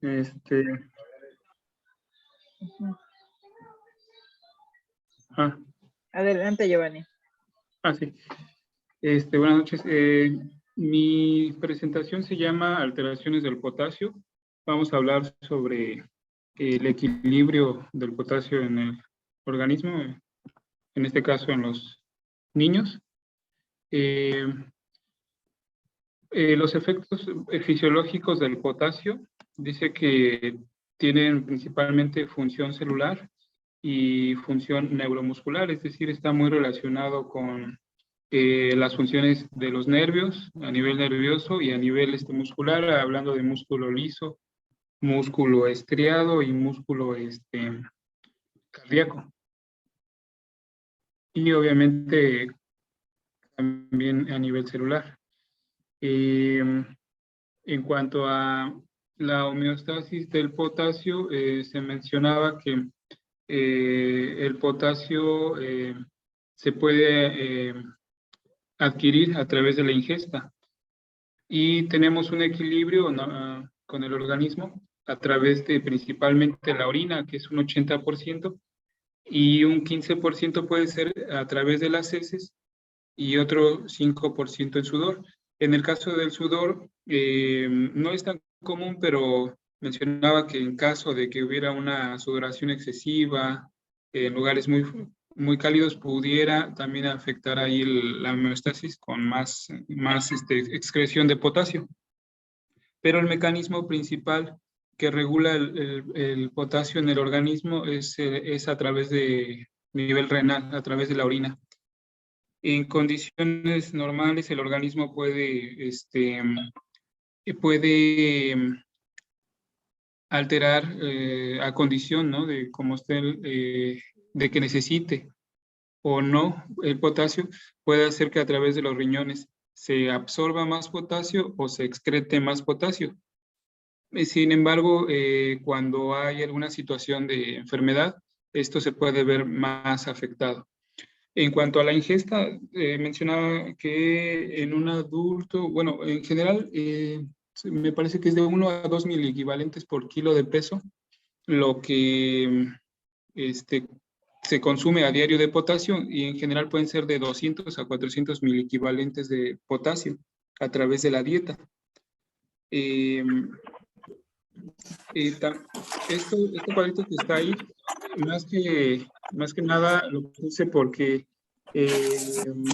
Este, Ujú. ah, Adelante, Giovanni. sí. Buenas noches. Mi presentación se llama Alteraciones del potasio. Vamos a hablar sobre el equilibrio del potasio en el organismo, en este caso en los niños. Los efectos fisiológicos del potasio dice que tienen principalmente función celular y función neuromuscular, es decir, está muy relacionado con las funciones de los nervios a nivel nervioso y a nivel muscular, hablando de músculo liso, músculo estriado y músculo cardíaco. Y obviamente también a nivel celular. En cuanto a la homeostasis del potasio, se mencionaba que el potasio se puede adquirir a través de la ingesta y tenemos un equilibrio con el organismo a través de principalmente la orina, que es un 80%, y un 15% puede ser a través de las heces y otro 5% en sudor. En el caso del sudor, no es tan común, pero mencionaba que en caso de que hubiera una sudoración excesiva, en lugares muy cálidos, pudiera también afectar ahí la homeostasis con más excreción de potasio. Pero el mecanismo principal que regula el potasio en el organismo es a través de nivel renal, a través de la orina. En condiciones normales, el organismo puede alterar a condición, ¿no? De cómo esté, de que necesite o no el potasio, puede hacer que a través de los riñones se absorba más potasio o se excrete más potasio. Sin embargo, cuando hay alguna situación de enfermedad, esto se puede ver más afectado. En cuanto a la ingesta, mencionaba que en un adulto, bueno, en general, me parece que es de 1 a 2 miliequivalentes por kilo de peso, lo que se consume a diario de potasio, y en general pueden ser de 200 a 400 miliequivalentes de potasio a través de la dieta. Este cuadrito que está ahí, más que nada lo puse porque en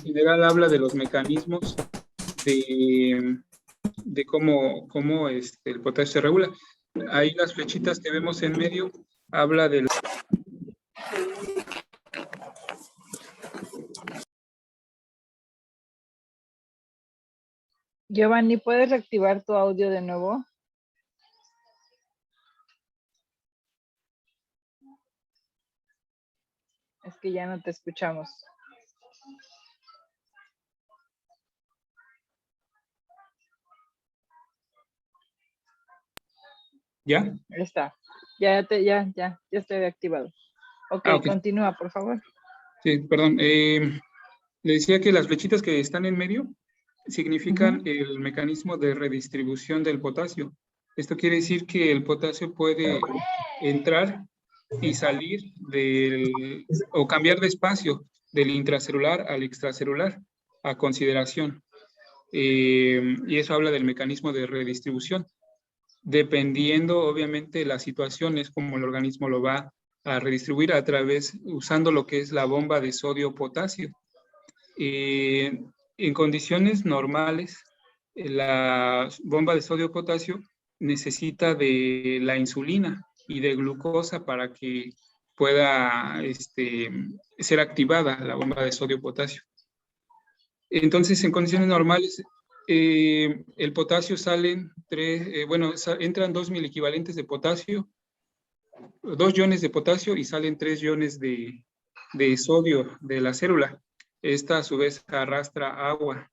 general habla de los mecanismos de cómo el potasio se regula. Ahí las flechitas que vemos en medio habla de Giovanni, ¿puedes reactivar tu audio de nuevo? Es que ya no te escuchamos. ¿Ya? Ahí está. Ya estoy activado. Ok, Ok. Continúa, por favor. Sí, perdón. Le decía que las flechitas que están en medio significan el mecanismo de redistribución del potasio. Esto quiere decir que el potasio puede entrar y salir o cambiar de espacio del intracelular al extracelular a consideración. Y eso habla del mecanismo de redistribución. Dependiendo, obviamente, de las situaciones, como el organismo lo va a redistribuir usando lo que es la bomba de sodio-potasio. En condiciones normales, la bomba de sodio-potasio necesita de la insulina y de glucosa para que pueda ser activada la bomba de sodio-potasio. Entonces, en condiciones normales, el potasio entran 2 miliequivalentes de potasio, 2 iones de potasio y salen 3 iones de sodio de la célula. Esta a su vez arrastra agua.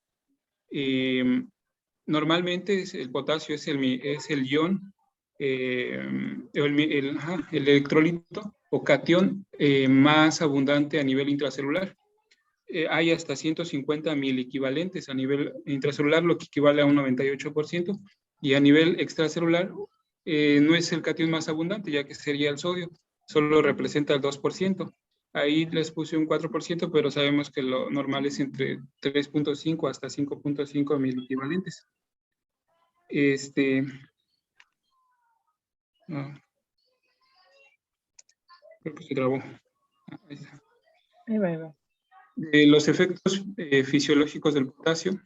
Normalmente el potasio es el ion, el electrolito o catión más abundante a nivel intracelular. Hay hasta 150 miliequivalentes a nivel intracelular, lo que equivale a un 98%, y a nivel extracelular no es el cation más abundante, ya que sería el sodio, solo representa el 2%. Ahí les puse un 4%, pero sabemos que lo normal es entre 3.5 hasta 5.5 miliequivalentes. Creo que se trabó. Ahí está. Ahí va, ahí va. Los efectos fisiológicos del potasio.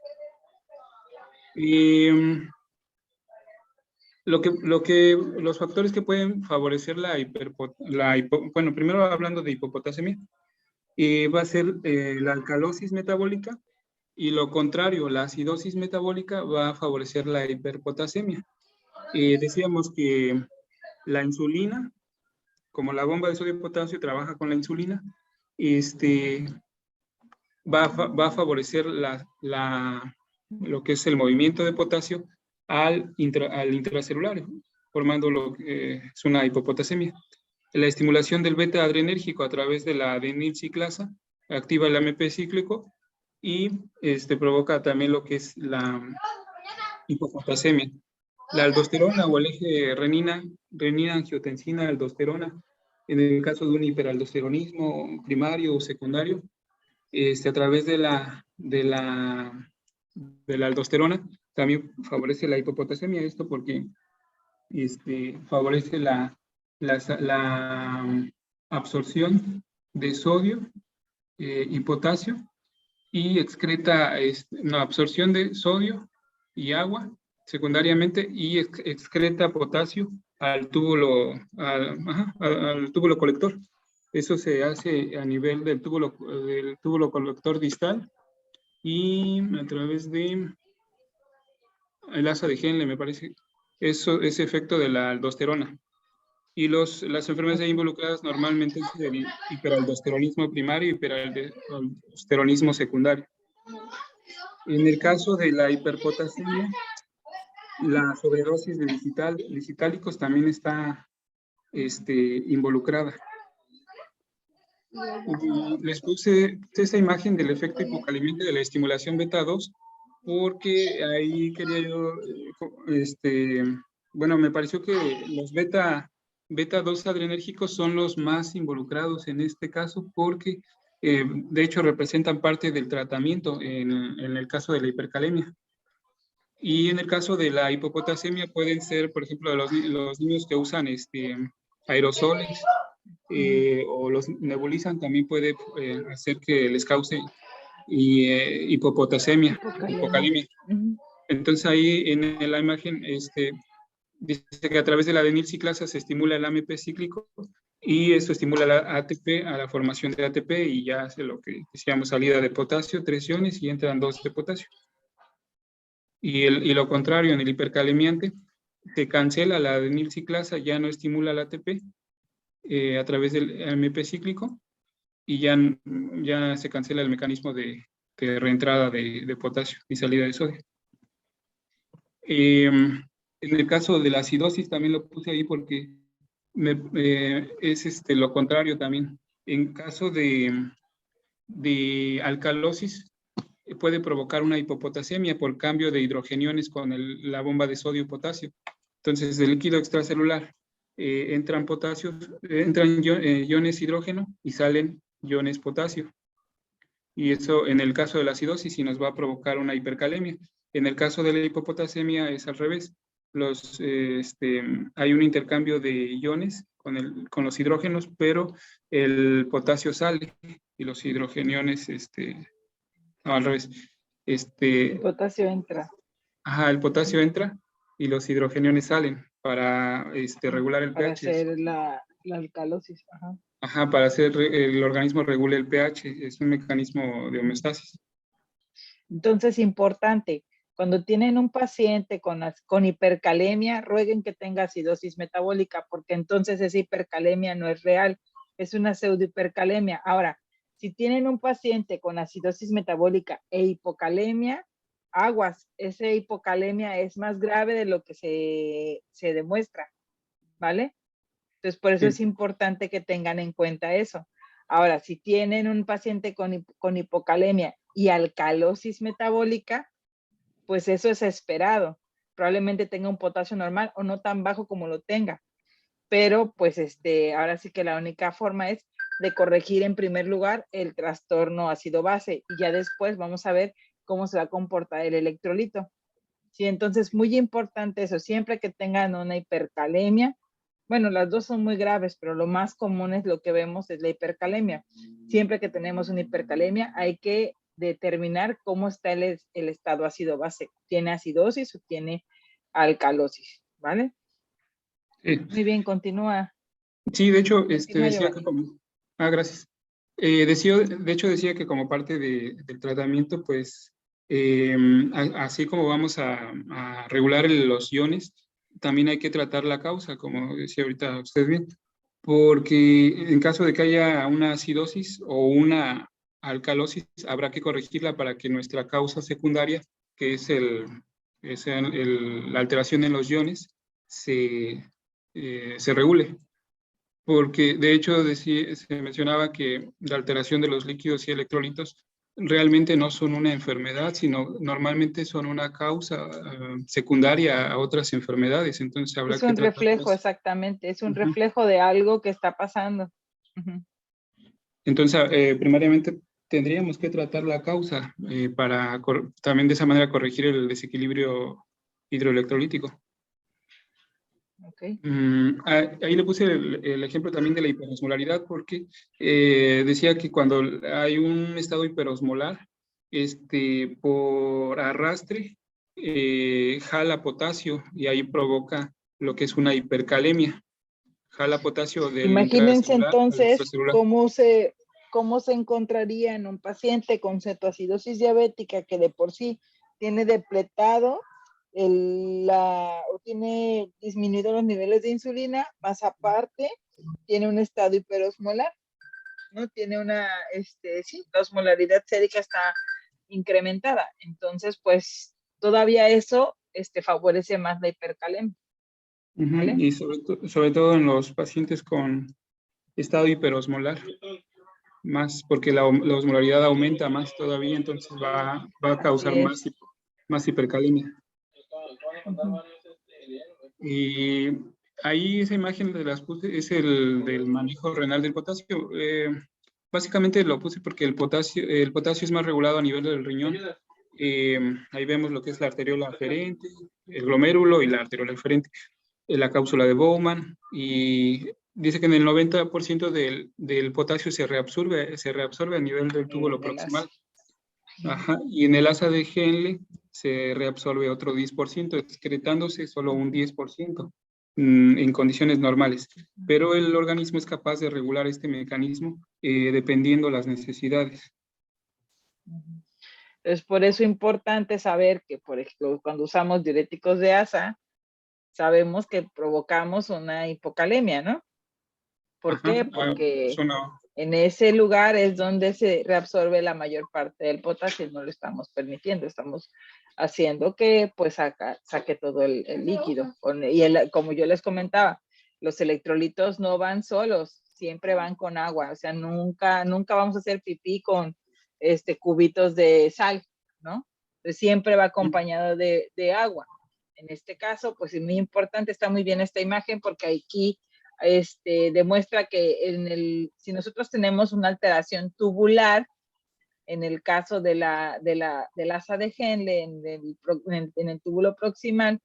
Los factores que pueden favorecer bueno, primero hablando de hipopotasemia, va a ser la alcalosis metabólica, y lo contrario, la acidosis metabólica va a favorecer la hiperpotasemia. Decíamos que la insulina, como la bomba de sodio y potasio trabaja con la insulina, va a favorecer lo que es el movimiento de potasio al intracelular, formando lo que es una hipopotasemia. La estimulación del beta adrenérgico a través de la adenilciclasa activa el AMP cíclico y provoca también lo que es la hipopotasemia. La aldosterona o el eje renina-angiotensina-aldosterona, en el caso de un hiperaldosteronismo primario o secundario, a través de la aldosterona, también favorece la hipopotasemia. Esto porque favorece la absorción de sodio y potasio, y excreta una absorción de sodio y agua secundariamente, y excreta potasio al túbulo colector. Eso se hace a nivel del túbulo colector distal y a través de el asa de Henle, me parece. Ese efecto de la aldosterona. Y las enfermedades ahí involucradas normalmente es el hiperaldosteronismo primario y hiperaldosteronismo secundario. En el caso de la hiperpotasemia, la sobredosis de licitálicos también está involucrada. Y les puse esta imagen del efecto hipocalemia de la estimulación beta 2, porque ahí quería yo, bueno, me pareció que los beta 2 adrenérgicos son los más involucrados en este caso, porque de hecho representan parte del tratamiento en el caso de la hipercalemia. Y en el caso de la hipopotasemia pueden ser, por ejemplo, los niños que usan aerosoles o los nebulizan, también puede hacer que les cause hipopotasemia, hipocalemia. Entonces ahí en la imagen dice que a través de la adenilciclasa se estimula el AMP cíclico, y eso estimula la ATP, a la formación de ATP, y ya hace lo que decíamos, salida de potasio, 3 iones, y entran 2 de potasio. Y lo contrario, en el hipercalemiante se cancela la adenilciclasa, ya no estimula la ATP a través del AMP cíclico, y ya se cancela el mecanismo de reentrada de potasio y salida de sodio. En el caso de la acidosis también lo puse ahí porque es lo contrario también. En caso de alcalosis, puede provocar una hipopotasemia por cambio de hidrogeniones con la bomba de sodio y potasio. Entonces, del líquido extracelular entran iones hidrógeno y salen iones potasio. Y eso, en el caso de la acidosis, sí nos va a provocar una hipercalemia. En el caso de la hipopotasemia es al revés. Hay un intercambio de iones con los hidrógenos, pero el potasio sale y los hidrogeniones no, al revés. El potasio entra. Ajá, el potasio entra y los hidrogeniones salen para regular el Para pH. hacer la alcalosis. Ajá. Ajá, para hacer el organismo regule el pH. Es un mecanismo de homeostasis. Entonces, importante, cuando tienen un paciente con hipercalemia, rueguen que tenga acidosis metabólica, porque entonces esa hipercalemia no es real, es una pseudohipercalemia. Ahora, si tienen un paciente con acidosis metabólica e hipocalemia, aguas, esa hipocalemia es más grave de lo que se demuestra, ¿vale? Entonces, por eso es importante que tengan en cuenta eso. Ahora, si tienen un paciente con hipocalemia y alcalosis metabólica, pues eso es esperado. probablemente tenga un potasio normal o no tan bajo como lo tenga. Pero pues ahora sí que la única forma es de corregir en primer lugar el trastorno ácido-base y ya después vamos a ver cómo se va a comportar el electrolito. Sí, entonces muy importante eso, siempre que tengan una hipercalemia, bueno, las dos son muy graves, pero lo más común es lo que vemos es la hipercalemia. Siempre que tenemos una hipercalemia hay que determinar cómo está el estado ácido-base. ¿Tiene acidosis o tiene alcalosis? ¿Vale? Muy bien, continúa. Sí, de hecho, Continúa, decía que Giovanni. como... Ah, gracias. De hecho, decía que como parte del tratamiento, pues, así como vamos a regular los iones, también hay que tratar la causa, como decía ahorita usted bien, porque en caso de que haya una acidosis o una alcalosis, habrá que corregirla para que nuestra causa secundaria, que es la alteración en los iones, se regule. Porque de hecho se mencionaba que la alteración de los líquidos y electrolitos realmente no son una enfermedad, sino normalmente son una causa secundaria a otras enfermedades. Entonces habrá Es que un reflejo, tratarlas. exactamente, es un Ujú. reflejo de algo que está pasando. Ujú. Entonces, primariamente tendríamos que tratar la causa para también de esa manera corregir el desequilibrio hidroelectrolítico. Okay. Ahí le puse el ejemplo también de la hiperosmolaridad porque decía que cuando hay un estado hiperosmolar, por arrastre, jala potasio y ahí provoca lo que es una hipercalemia. Jala potasio del Imagínense intracelular al entonces extracelular. cómo se encontraría en un paciente con cetoacidosis diabética que de por sí tiene depletado o tiene disminuido los niveles de insulina, más aparte tiene un estado hiperosmolar, ¿no? Tiene sí, la osmolaridad sérica está incrementada. Entonces, pues todavía eso favorece más la hipercalemia, Ujú. ¿vale? Y sobre todo en los pacientes con estado hiperosmolar, más porque la osmolaridad aumenta más todavía, entonces va a Así causar es. más hipercalemia. Ujú. Y ahí esa imagen de las puse es el del manejo renal del potasio. Básicamente lo puse porque el potasio es más regulado a nivel del riñón. Ahí vemos lo que es la arteriola aferente, el glomérulo y la arteriola aferente, la cápsula de Bowman, y dice que en el 90% del potasio se reabsorbe a nivel del túbulo proximal. Ajá, y en el asa de Henle se reabsorbe otro 10%, excretándose solo un 10% en condiciones normales. Pero el organismo es capaz de regular este mecanismo dependiendo las necesidades. Entonces, por eso es importante saber que, por ejemplo, cuando usamos diuréticos de asa, sabemos que provocamos una hipocalemia, ¿no? ¿Por Ajá, qué? Porque suena. en ese lugar es donde se reabsorbe la mayor parte del potasio y no lo estamos permitiendo, estamos haciendo que pues saque todo el líquido. Como yo les comentaba, los electrolitos no van solos, siempre van con agua, o sea, nunca vamos a hacer pipí con cubitos de sal, ¿no? Entonces, siempre va acompañado de agua. En este caso, pues es muy importante, está muy bien esta imagen porque aquí demuestra que si nosotros tenemos una alteración tubular, en el caso del asa de Henle, en el túbulo proximal,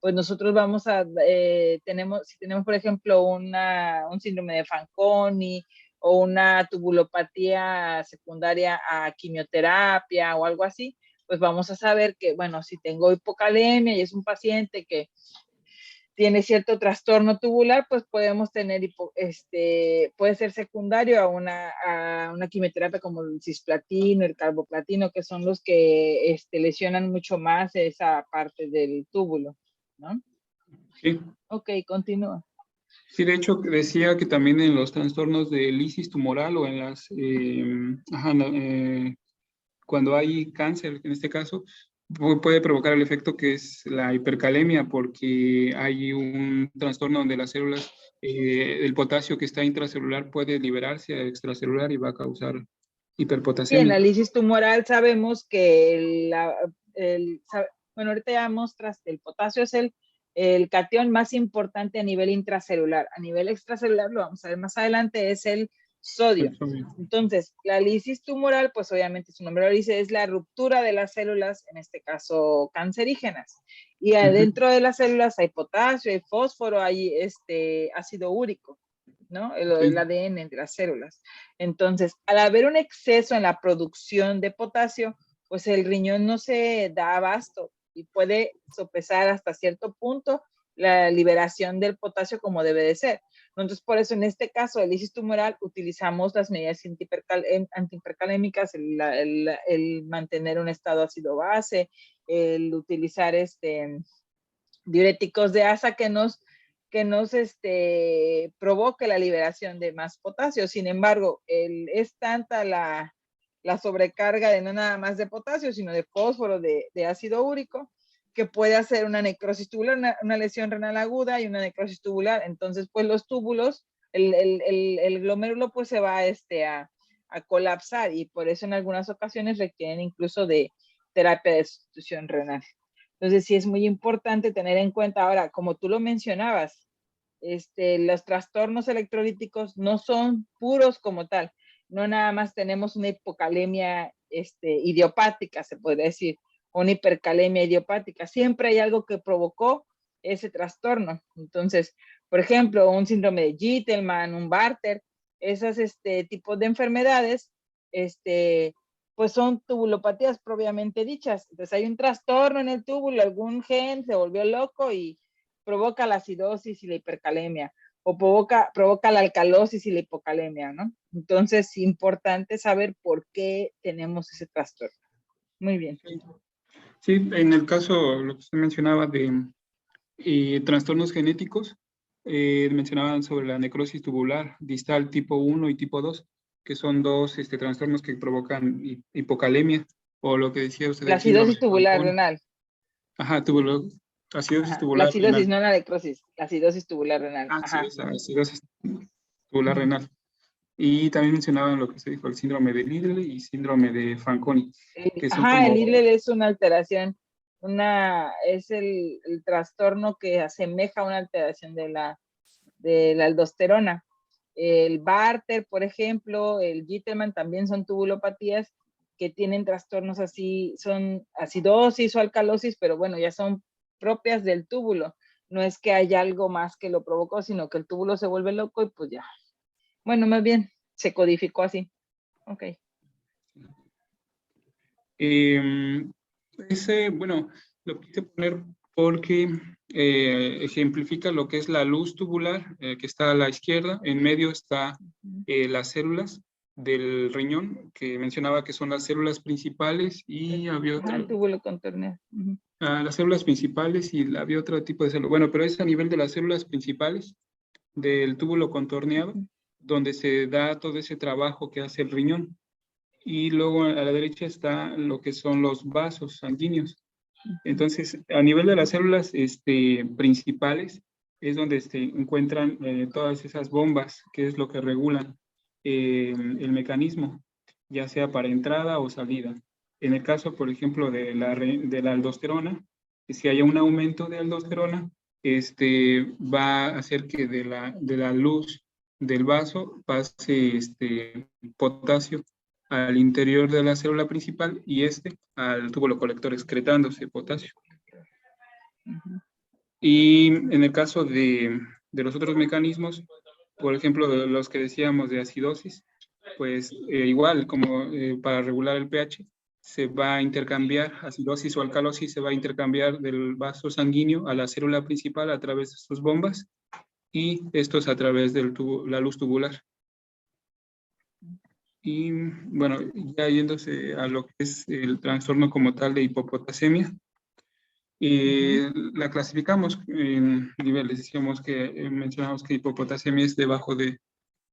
pues nosotros vamos si tenemos, por ejemplo, un síndrome de Fanconi o una tubulopatía secundaria a quimioterapia o algo así, pues vamos a saber que, bueno, si tengo hipocalemia y es un paciente que tiene cierto trastorno tubular, pues podemos tener, puede ser secundario a una quimioterapia como el cisplatino, el carboplatino, que son los que lesionan mucho más esa parte del túbulo, ¿no? Sí. Ok, continúa. Sí, de hecho decía que también en los trastornos de lisis tumoral o en cuando hay cáncer, en este caso, puede provocar el efecto que es la hipercalemia, porque hay un trastorno donde las células, el potasio que está intracelular puede liberarse a extracelular y va a causar Sí, en la hiperpotasemia. lisis tumoral sabemos que Bueno, ahorita ya mostraste, el potasio es el catión más importante a nivel intracelular. A nivel extracelular, lo vamos a ver más adelante, es el sodio. Entonces, la lisis tumoral, pues obviamente su nombre lo dice, es la ruptura de las células, en este caso cancerígenas. Y adentro de las células hay potasio, hay fósforo, hay ácido úrico, ¿no? El ADN de las células. Entonces, al haber un exceso en la producción de potasio, pues el riñón no se da abasto y puede sopesar hasta cierto punto la liberación del potasio como debe de ser. Entonces, por eso en este caso de lisis tumoral utilizamos las medidas antihipercalémicas, el mantener un estado ácido-base, el utilizar diuréticos de asa que nos provoque la liberación de más potasio. Sin embargo, es tanta la sobrecarga de no nada más de potasio, sino de fósforo, de ácido úrico, que puede hacer una necrosis tubular, una lesión renal aguda y una necrosis tubular. Entonces, pues los túbulos, el glomérulo pues se va a colapsar y por eso en algunas ocasiones requieren incluso de terapia de sustitución renal. Entonces, sí es muy importante tener en cuenta ahora, como tú lo mencionabas, los trastornos electrolíticos no son puros como tal. No nada más tenemos una hipocalemia idiopática, se puede decir, o una hipercalemia idiopática. Siempre hay algo que provocó ese trastorno. Entonces, por ejemplo, un síndrome de Gitelman, un Bartter, esos tipos de enfermedades, pues son tubulopatías propiamente dichas. Entonces hay un trastorno en el túbulo, algún gen se volvió loco y provoca la acidosis y la hipercalemia, o provoca la alcalosis y la hipocalemia, ¿no? Entonces es importante saber por qué tenemos ese trastorno. Muy bien. Sí, en el caso, lo que usted mencionaba de trastornos genéticos, mencionaban sobre la necrosis tubular distal tipo 1 y tipo 2, que son dos trastornos que provocan hipocalemia, o lo que decía usted La del síndrome acidosis de tubular Fanconi. renal. Ajá, acidosis Ajá. La tubular acidosis, renal. no la necrosis, la acidosis tubular renal. Ah, sí, Ajá. esa acidosis tubular renal. Y también mencionaban lo que se dijo, el síndrome de Liddle y síndrome de Fanconi, que son Ajá, el como... Liddle es una alteración, es el trastorno que asemeja a una alteración de la aldosterona. El Bartter, por ejemplo, el Gitelman también son tubulopatías que tienen trastornos así, son acidosis o alcalosis, pero bueno, ya son propias del túbulo. No es que haya algo más que lo provocó, sino que el túbulo se vuelve loco y pues ya. Bueno, más bien, se codificó así. Ok. Bueno, lo quise poner porque ejemplifica lo que es la luz tubular, que está a la izquierda. En medio está las células del riñón, que mencionaba que son las células principales y había Ajá, el otro, túbulo contorneado. las células principales y había otro tipo de célula. Bueno, pero es a nivel de las células principales del túbulo contorneado, donde se da todo ese trabajo que hace el riñón. Y luego a la derecha está lo que son los vasos sanguíneos. Entonces, a nivel de las células principales, es donde se encuentran todas esas bombas, que es lo que regulan el mecanismo, ya sea para entrada o salida. En el caso, por ejemplo, de la aldosterona, si hay un aumento de aldosterona, va a hacer que de la luz del vaso pase potasio al interior de la célula principal y al túbulo colector excretándose potasio. Y en el caso de los otros mecanismos, por ejemplo, de los que decíamos de acidosis, pues igual como para regular el pH, se va a intercambiar, acidosis o alcalosis se va a intercambiar del vaso sanguíneo a la célula principal a través de sus bombas y estos a través de la luz tubular. Y bueno, ya yéndose a lo que es el trastorno como tal de hipopotasemia, la clasificamos en niveles. Decíamos que mencionamos que hipopotasemia es debajo de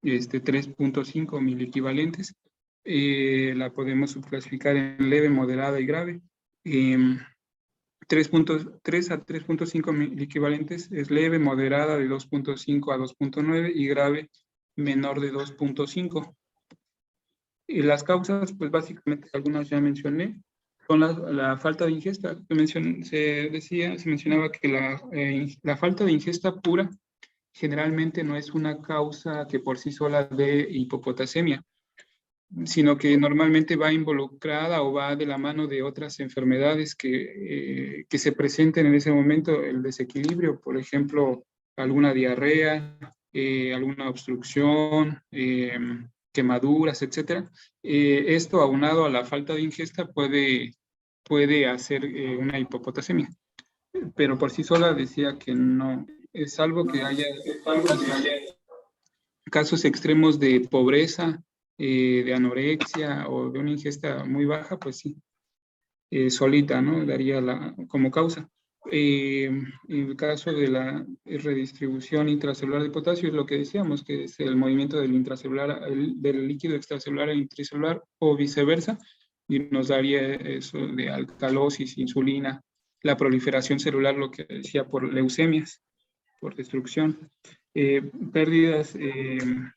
3.5 miliequivalentes. La podemos subclasificar en leve, moderada y grave. 3 a 3.5 miliequivalentes es leve, moderada de 2.5 a 2.9 y grave menor de 2.5. Y las causas, pues básicamente algunas ya mencioné, con la falta de ingesta. Se mencionaba que la falta de ingesta pura generalmente no es una causa que por sí sola de hipopotasemia, sino que normalmente va involucrada o va de la mano de otras enfermedades que se presenten en ese momento, el desequilibrio, por ejemplo, alguna diarrea, alguna obstrucción, quemaduras, etcétera. Esto aunado a la falta de ingesta puede hacer una hipopotasemia, pero por sí sola decía que no, es algo que haya casos extremos de pobreza, de anorexia o de una ingesta muy baja, pues sí, solita, ¿no? Daría como causa. En el caso de la redistribución intracelular de potasio es lo que decíamos, que es el movimiento del intracelular, del líquido extracelular al intracelular o viceversa, y nos daría eso de alcalosis, insulina, la proliferación celular, lo que decía por leucemias, por destrucción, pérdidas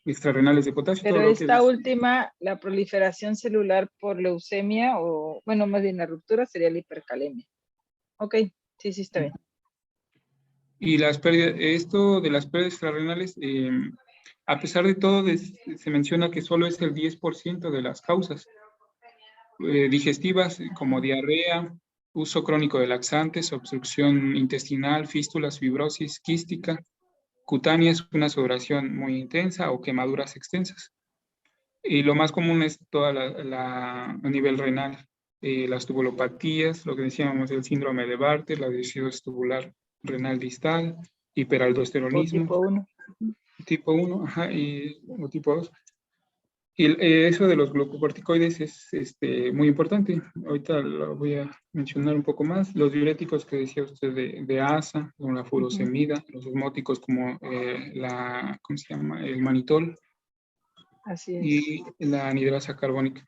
extrarrenales de potasio, Pero todo lo que esta última, la proliferación celular por leucemia, o bueno, más bien la ruptura, sería la hipercalemia. Ok, sí, está bien. Y las pérdidas, esto de las pérdidas extrarrenales, a pesar de todo, se menciona que solo es el 10% de las causas digestivas, como diarrea, uso crónico de laxantes, obstrucción intestinal, fístulas, fibrosis quística, cutáneas, una sudoración muy intensa o quemaduras extensas. Y lo más común es toda a nivel renal, las tubulopatías, lo que decíamos, el síndrome de Bartter, la discidosis tubular renal distal, O hiperaldosteronismo, tipo 1. tipo 1, ajá, o tipo 2. Y eso de los glucocorticoides es muy importante. Ahorita lo voy a mencionar un poco más. Los diuréticos que decía usted de ASA, como la furosemida, los osmóticos como ¿cómo se llama? El manitol, Así es. y la anhidrasa carbónica.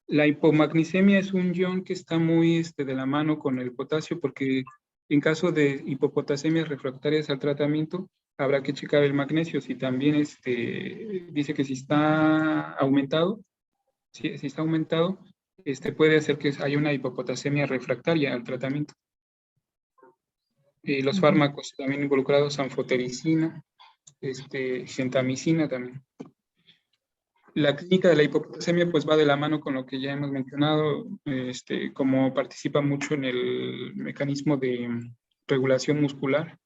La hipomagnesemia es un ion que está muy de la mano con el potasio, porque en caso de hipopotasemias refractarias al tratamiento, habrá que checar el magnesio. Si también dice que si está aumentado, si está aumentado, puede hacer que haya una hipopotasemia refractaria al tratamiento. Los fármacos también involucrados, anfotericina, gentamicina también. La clínica de la hipopotasemia pues va de la mano con lo que ya hemos mencionado, como participa mucho en el mecanismo de regulación muscular,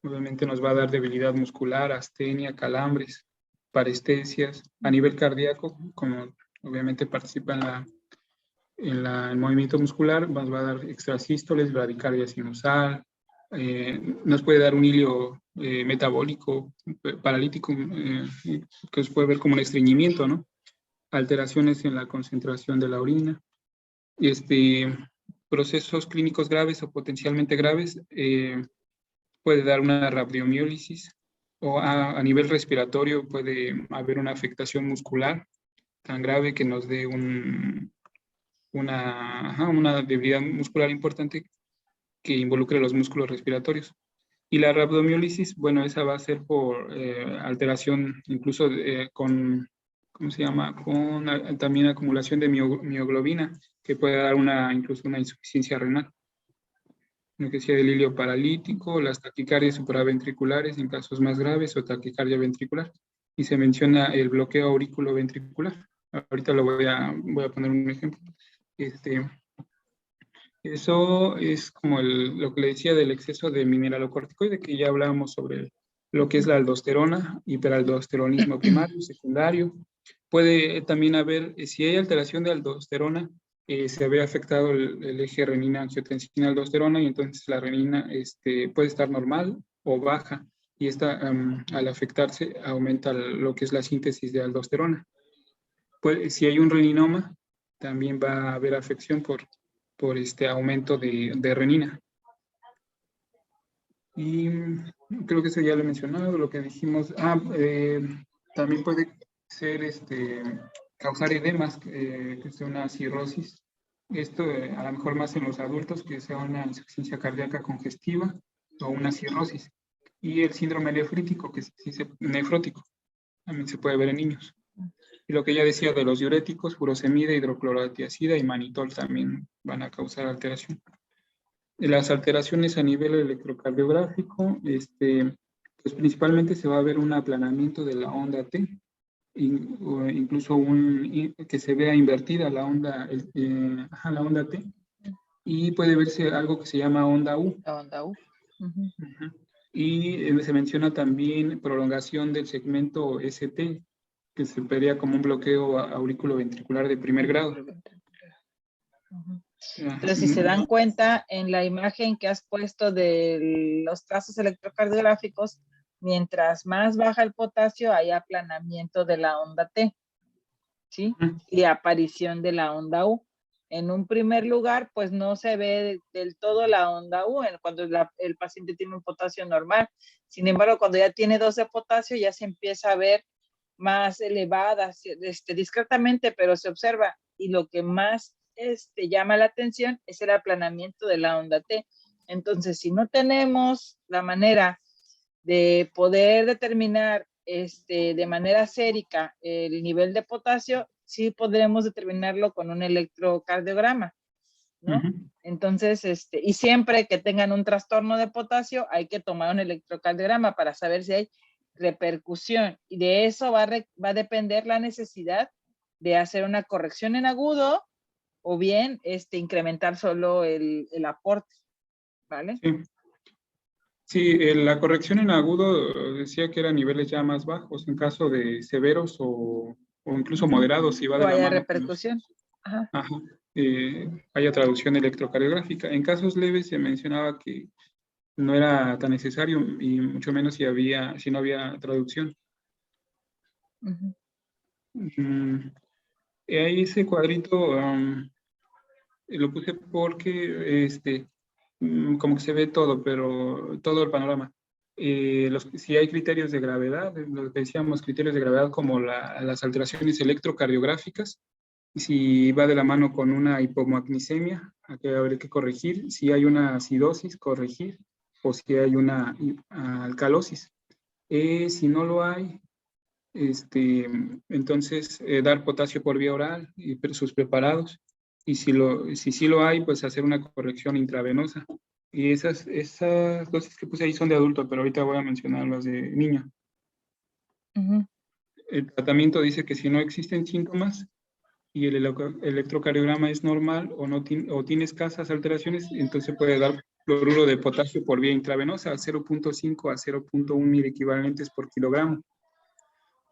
obviamente nos va a dar debilidad muscular, astenia, calambres, parestesias. A nivel cardíaco, como obviamente participa en el movimiento muscular, nos va a dar extrasístoles, bradicardia sinusal, nos puede dar un hilio metabólico, paralítico, que se puede ver como un estreñimiento, ¿no? Alteraciones en la concentración de la orina, procesos clínicos graves o potencialmente graves, puede dar una rabdomiólisis, o a nivel respiratorio puede haber una afectación muscular tan grave que nos dé una debilidad muscular importante que involucre los músculos respiratorios. Y la rabdomiólisis, bueno, esa va a ser por alteración, incluso con, ¿cómo se llama? Con también acumulación de mioglobina, que puede dar incluso una insuficiencia renal. Lo que decía del hilio paralítico, las taquicardias supraventriculares en casos más graves o taquicardia ventricular. Y se menciona el bloqueo auriculoventricular. Ahorita voy a poner un ejemplo. Eso es como lo que le decía del exceso de mineralocorticoide, que ya hablábamos sobre lo que es la aldosterona, hiperaldosteronismo primario, secundario. Puede también haber, si hay alteración de aldosterona, se ve afectado el eje renina-angiotensina-aldosterona, y entonces la renina puede estar normal o baja, y esta al afectarse aumenta lo que es la síntesis de aldosterona. Si hay un reninoma, también va a haber afección por aumento de renina. Y creo que eso ya lo he mencionado, lo que dijimos. También puede ser causar edemas, que sea una cirrosis. Esto a lo mejor más en los adultos, que sea una insuficiencia cardíaca congestiva o una cirrosis. Y el síndrome nefrítico, nefrótico, también se puede ver en niños. Y lo que ya decía de los diuréticos, furosemida, hidroclorotiazida y manitol también van a causar alteración. Las alteraciones a nivel electrocardiográfico, pues principalmente se va a ver un aplanamiento de la onda T, o incluso que se vea invertida la onda, la onda T, y puede verse algo que se llama onda U. La onda U. Ujú. Ujú. Y se menciona también prolongación del segmento ST, que se vería como un bloqueo auriculoventricular de primer grado. Ujú. Ajá. Entonces, si se dan cuenta en la imagen que has puesto de los trazos electrocardiográficos, mientras más baja el potasio, hay aplanamiento de la onda T, ¿sí? Ujú. Y aparición de la onda U. En un primer lugar, pues no se ve del todo la onda U cuando el paciente tiene un potasio normal. Sin embargo, cuando ya tiene 2 de potasio, ya se empieza a ver más elevada, discretamente, pero se observa. Y lo que más llama la atención es el aplanamiento de la onda T. Entonces, si no tenemos la manera de poder determinar de manera sérica el nivel de potasio, sí podremos determinarlo con un electrocardiograma, ¿no? Ujú. Entonces, y siempre que tengan un trastorno de potasio, hay que tomar un electrocardiograma para saber si hay repercusión. Y de eso va a depender la necesidad de hacer una corrección en agudo o bien incrementar solo el aporte, ¿vale? Sí. Sí, la corrección en agudo decía que eran niveles ya más bajos, en caso de severos o incluso moderados, si va O de la haya mano con los, repercusión. Ajá. ajá, haya traducción electrocardiográfica. En casos leves se mencionaba que no era tan necesario y mucho menos si no había traducción. Uh-huh. Ahí ese cuadrito lo puse porque como que se ve todo, pero todo el panorama. Si hay criterios de gravedad, lo que decíamos, criterios de gravedad como las alteraciones electrocardiográficas, si va de la mano con una hipomagnesemia, que habría que corregir, si hay una acidosis, corregir, o si hay una alcalosis. Si no lo hay, entonces dar potasio por vía oral y sus preparados. Y si sí lo hay, pues hacer una corrección intravenosa. Y esas dosis que puse ahí son de adulto, pero ahorita voy a mencionar las de niño. Uh-huh. El tratamiento dice que si no existen síntomas y el electrocardiograma es normal o tiene escasas alteraciones, entonces puede dar cloruro de potasio por vía intravenosa, 0.5 a 0.1 mil equivalentes por kilogramo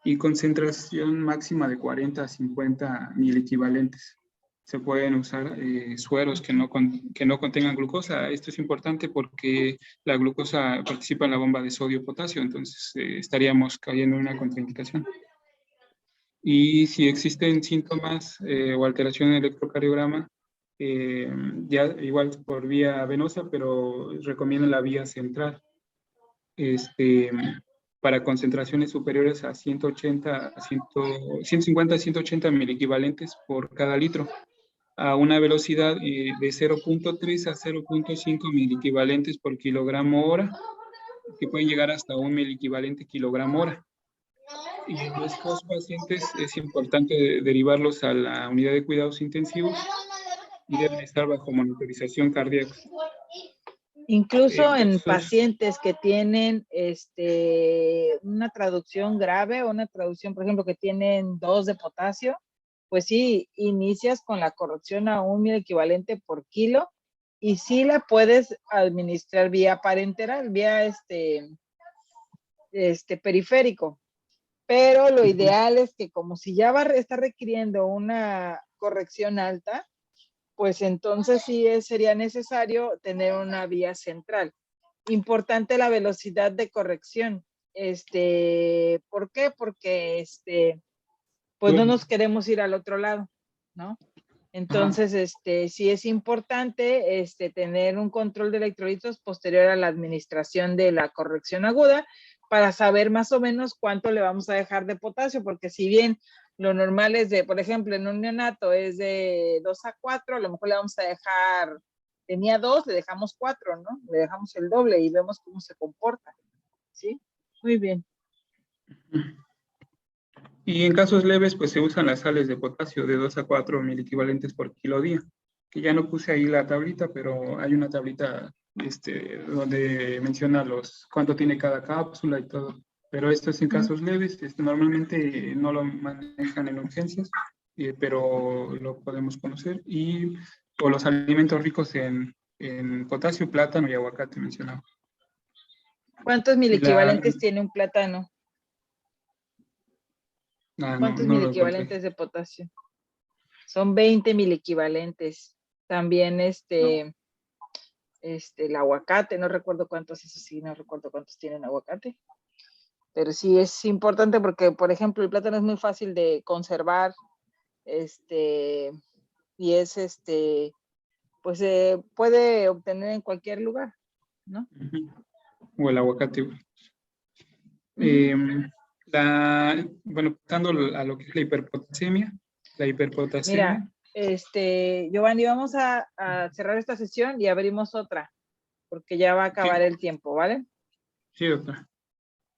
y concentración máxima de 40 a 50 mil equivalentes. Se pueden usar sueros que no contengan glucosa. Esto es importante porque la glucosa participa en la bomba de sodio-potasio, entonces estaríamos cayendo en una contraindicación. Y si existen síntomas o alteración en el electrocardiograma, ya igual por vía venosa, pero recomiendo la vía central. Para concentraciones superiores a 150 a 180 mil equivalentes por cada litro, a una velocidad de 0.3 a 0.5 mil equivalentes por kilogramo hora, que pueden llegar hasta 1 mil equivalente kilogramo hora. Y en estos pacientes es importante derivarlos a la unidad de cuidados intensivos y deben estar bajo monitorización cardíaca. Incluso en pacientes que tienen una traducción grave o una traducción, por ejemplo, que tienen 2 de potasio, pues sí, inicias con la corrección a 1 mil equivalente por kilo y sí la puedes administrar vía parenteral, vía periférico. Pero lo ideal es que como si ya está requiriendo una corrección alta, pues entonces sí sería necesario tener una vía central. Importante la velocidad de corrección. ¿Por qué? Porque pues no nos queremos ir al otro lado, ¿no? Entonces, sí es importante tener un control de electrolitos posterior a la administración de la corrección aguda para saber más o menos cuánto le vamos a dejar de potasio, porque si bien lo normal es por ejemplo, en un neonato es de 2 a 4, a lo mejor le vamos a dejar, tenía 2, le dejamos 4, ¿no? Le dejamos el doble y vemos cómo se comporta, ¿sí? Muy bien. Y en casos leves, pues se usan las sales de potasio de 2 a 4 miliequivalentes por kilo día, que ya no puse ahí la tablita, pero hay una tablita donde menciona cuánto tiene cada cápsula y todo. Pero esto es en casos leves, normalmente no lo manejan en urgencias, pero lo podemos conocer. O los alimentos ricos en potasio, plátano y aguacate mencionaba. ¿Cuántos Y miliequivalentes tiene un plátano? no, ¿Cuántos no lo encontré. miliequivalentes de potasio? Son 20 miliequivalentes. También el aguacate, no recuerdo cuántos, eso sí, no recuerdo cuántos tienen aguacate. Pero sí es importante porque, por ejemplo, el plátano es muy fácil de conservar, y es pues se puede obtener en cualquier lugar, ¿no? O el aguacate. Bueno, pasando a lo que es la hiperpotasemia. La hiperpotasemia. Mira, Giovanni, vamos a cerrar esta sesión y abrimos otra, porque ya va a acabar el tiempo, ¿vale? Sí, doctora.